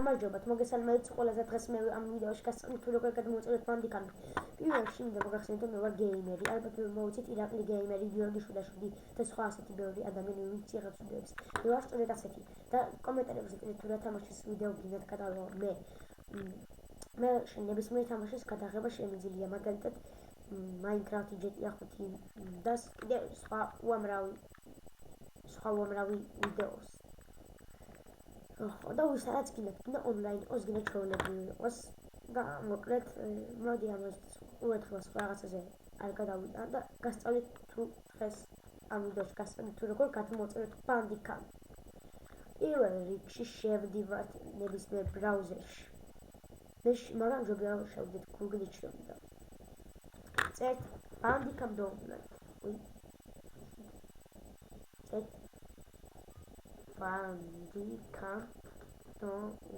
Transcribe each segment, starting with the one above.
გამარჯობათ, მოგესალმებით ყველაზე დღეს მე ამ ვიდეოში გასწავლით თუ როგორ გადმოვწეროთ ბანდიკამი. პირველში მინდა მოგახსენოთ, რომ მე ვარ გეიმერი, ალბათ მოვიცით ირაკლი გეიმერი, გიორგი შუდაშვილი და სხვა ასეთი ბევრი ადამიანი, ვინც იღებს ვიდეოებს. მე ვარ სწორედ ასეთი და კომენტარებში წერეთ თუ რა თამაშის ვიდეო გინდათ გადავიღო მე ნებისმიერ თამაშის გადაღება შემიძლია, მაგალითად Minecraft GTA 5 და კიდევ სხვა უამრავი ვიდეოს. და ვისაც გინდა ონლაინ იყოს, გინდა ჩვეულებრივი იყოს და მოკლედ მოდი ამას უერთებას რაღაცაზე არ გადავიდა და გასწავლით თუ დღეს ამ ვიდეოში გასწავლით თუ როგორ გადმოვწეროთ ბანდიკამი. პირველ რიგში შევდივართ ნებისმიერ ბრაუზერში. მაგრამ ზოგადად შევდით Google-ში და წერთ bandicam download. bandicam download.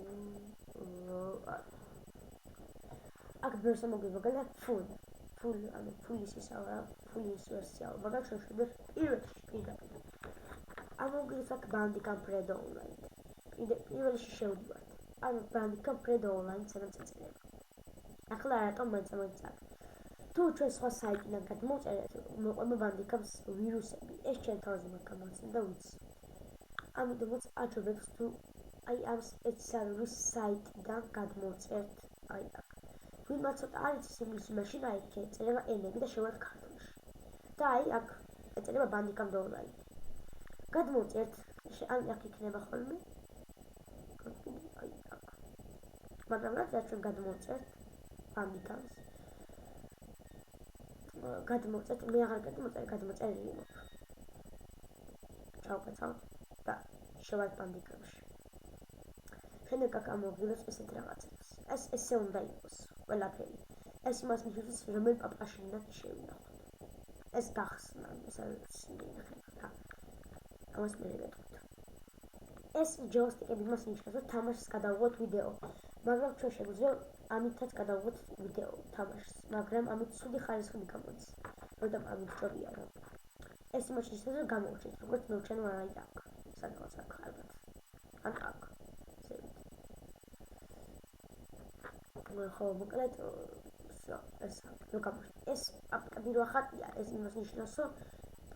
აქ ბევრს მოგივაგალა ფულის ისაა, ფულის ვერსია. მაგრამ შევშვიდეთ პირველში პირდაპირ. ამოგიოს აქ bandicam pre-download. პირველში შევდივართ. ანუ bandicam pre-download წელიწადში. ახლა რატომ მეწამოიწა? თუ ჩვენ სხვა საიტიდან გადმოვწერეთ, მოყვება bandicam-ს ვირუსები. ეს ჩვენ თავზე მოგამოცნდა და ვიცი. ამიტომაც აჩვენებს თუ ამ სპეციალური საიტიდან გადმოვწერთ აქ. ვინმე ცოტა არ იცის ინგლისური, მაშინ აქ ეწერება ენები და შევართ ქართულში. და აქ ეწერება bandicam download. გადმოვწერთ, აქ იქნება ხოლმე. მაგრამ რაც ჩვენ გადმოვწერთ bandicam-ს. გადმოვწერთ, მე აღარ გადმოწერილი მაქვს. ჩავკეცავ და შევართ bandicam-ში. შემდეგ აქ ამოვიღოთ ესეთ რაღაცებს. ეს ესე უნდა იყოს ყველაფერი. ეს იმას მისდევს, რომელ პაპაშინად შევინახოთ. ეს გახსნა, ეს არის ნახეთ. ამას მე ვეთქვით. ეს ჯოისტიკები მას ნიშნავს, რომ თამაშს გადავიღოთ ვიდეო. მაგრამ ჩვენ შეგვიძლია ამითაც გადავიღოთ ვიდეო თამაშს, მაგრამ ამით ცუდი ხარისხი გამოდის. როდესაც ამით ჯობია რომ ეს იმას ნიშნავს, რომ გამოვჩეთ, როგორც მე ვჩენო აქ. სადღაც აქ ალბათ. აქ. ხო, მოკლედ ეს ეს აპკადირო ხატია, ეს იმას ნიშნავს, რომ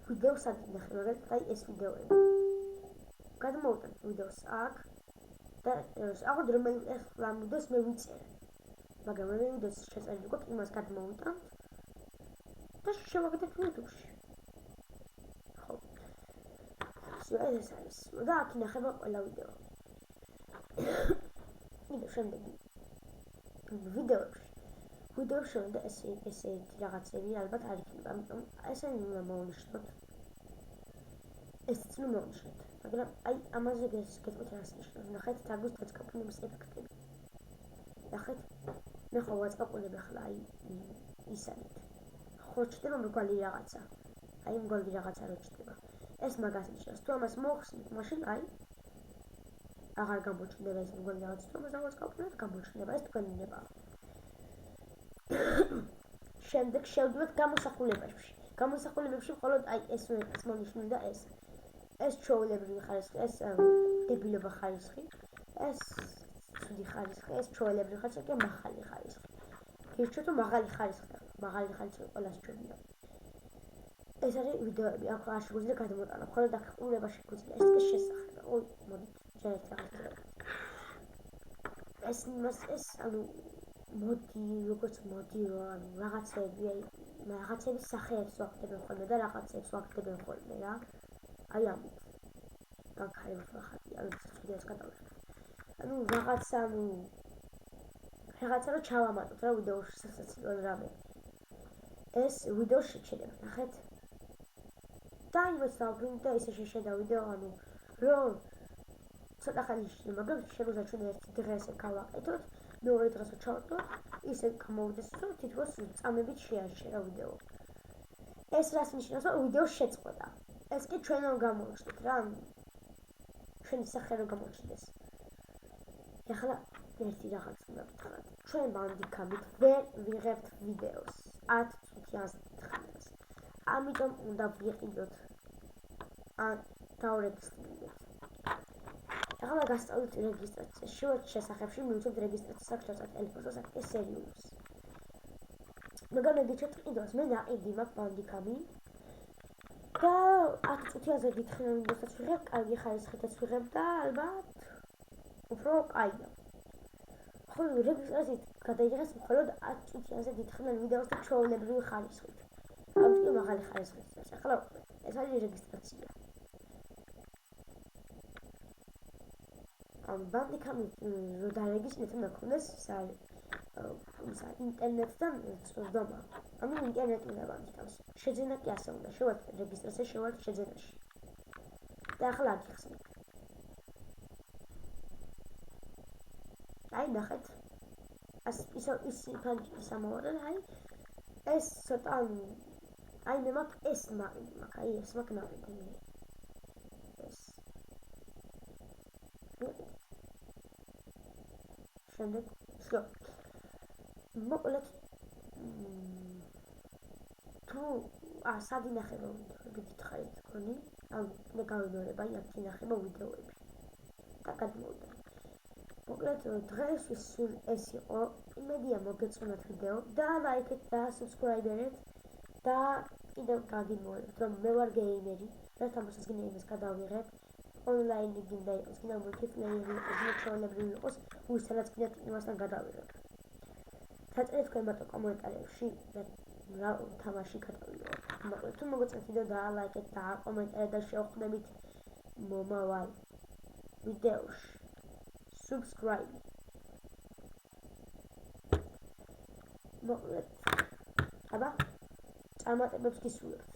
ვიდეოს აგინახე, მაგალითად აი ეს ვიდეოები. გადმოვუტანთ ვიდეოს აქ და აღარ რომელი ვიდეოს მე ვიწერე. მაგრამ მე ვიდეოს შეწერილი გვაქვს, იმას გადმოვუტანთ და შევაკეთებთ YouTube-ში. ხო. ეს არის. და აქ ინახება ყველა ვიდეო. იდე შემდეგი ვიდეოში უნდა ესე რაღაცები ალბათ არ იქნება, ამიტომ ესე უნდა მოვნიშნოთ. ესეც უნდა მოვნიშნოთ, მაგრამ აი ამაზე გეტყვით რას ნიშნავს. ნახეთ, თაგვის დაწყაპულების ეფექტები. ნახეთ, მე ხო ვაწყაპულებ ახლა აი ის არის. ხო ჩდება მგვალი რაღაცა. აი მგვალი რაღაცა რო ჩდება. ეს მაგას ნიშნავს. თუ ამას მოხსნით, მაშინ აი აღარ გამოჩნდება ეს მგვალი რაღაცა, თუ ამას დავაწყაპულებ, გამოჩნდება ეს თქვენინება. შემდეგ შევდივართ გამოსახულებებში. გამოსახულებებში მხოლოდ აი ეს მონიშნული და ეს ჩვეულებრივი ხარისხი, ეს დებილობა ხარისხი, ეს ცუდი ხარისხი, ეს ჩვეულებრივი ხარისხი და მაღალი ხარისხი. გირჩევთ რომ მაღალი ხარისხი ყველას ჩვენია. ეს არის ვიდეოები, აქ არ შეგვიძლია გადმოვიტანო, მხოლოდ აქ ყურება შეგვიძლია. ეს კი შესახება. მოდით ჯერეთ რაღაც. ეს ანუ მოდი, როგორც მოდი, ანუ რაღაცების სახეებს ვახდებენ ხოლმე და რაღაცებს ვახდებენ ხოლმე რა. აი ამით. განხარებულ ხალხი, ანუ ვიდეოს გადავიღებ. ანუ რაღაცა რო ჩავამატოთ რა ვიდეოში სასაცილო რამე. ეს ვიდეოს შეჩერება, ნახეთ. და იმას დავბრუნდი და ისე შეშედა ვიდეო, ანუ რომ ცოტა ხანი შეშედა, მაგრამ შეგვიძლია ჩვენ ერთი დღეს გავაკეთოთ. მეორე დღეს ჩავტოთ, ისე გამოვიდეს, რომ თითქოს წამებით შეარჩერა ვიდეო. ეს რას ნიშნავს, რომ ვიდეო შეწყვეტა. ეს კი ჩვენ არ გამოჩნდეთ რა, ჩვენი სახე არ გამოჩნდეს. ახლა ერთი რაღაც უნდა ვთხრათ. ჩვენ bandicam-ით ვერ ვიღებთ ვიდეოს 10 წუთიან დღეს. ამიტომ უნდა ვიყიდოთ ან დავრეგისტრირდეთ. ახლა ახლა გასწავლით რეგისტრაციას. შევართ შესახებში, მივუწევთ რეგისტრაციის საკითხებს ტელეფონს აკეთეს სერიულს. მაგრამ მეგიჩვენეთ კიდევს, მე ნაყიდი მაქვს ბანდიკამი და 10 წუთიაზე გითხრა ვინდოსაც ვიღებ, კარგი ხარისხითაც ვიღებ და ალბათ უფრო კაია. ხო, რეგისტრაციით გადაიღეს მხოლოდ 10 წუთიაზე გითხრა ვიდეოს და ჩვეულებრივი ხარისხით. ამიტომ მაღალი ხარისხით წავს. ახლა ეს არის რეგისტრაცია. ბანდიკამი რო დარეგისტრირეთ უნდა გქონდეს ინტერნეტთან წვდომა. ამიტომ ინტერნეტი უნდა ბანდიკამს. შეძენა კი ასე უნდა. შევართ რეგისტრაცია, შევართ შეძენაში. და ახლა აგიხსნით. აი ნახეთ. ის ფანჯრის ამოვარდა, აი ეს ცოტა აი მე მაქვს ეს ნაყიდი მაქვს, აი ეს მაქვს ნაყიდი. ეს შემდეგ შო მოკლედ თუ სად ინახება გითხარით თქვენი ან მე გავინორება იქ ინახება ვიდეოები და გადმოვიდა მოკლედ დღეისთვის სულ ეს იყო იმედია მოგეწონათ ვიდეო და ლაიქეთ და subscribe-ერეთ და კიდევ გაგიმოვებთ რომ მე ვარ გეიმერი რა თამაშს გინდა იმას გადავიღებ online გინდა იყოს გინდა multiplayer იყოს ჩვეულებრივი იყოს ვისაც გინდა იმასთან გადავიღებ დაწერეთ თქვენ მარტო კომენტარებში რა თამაში გადავიღებ მოკლედ თუ მოგეწონათ ვიდეო და ლაიქეთ და კომენტარით და შევხვდებით მომავალ ვიდეოში subscribe მოკლედ აბა წარმატებებს გისურვებთ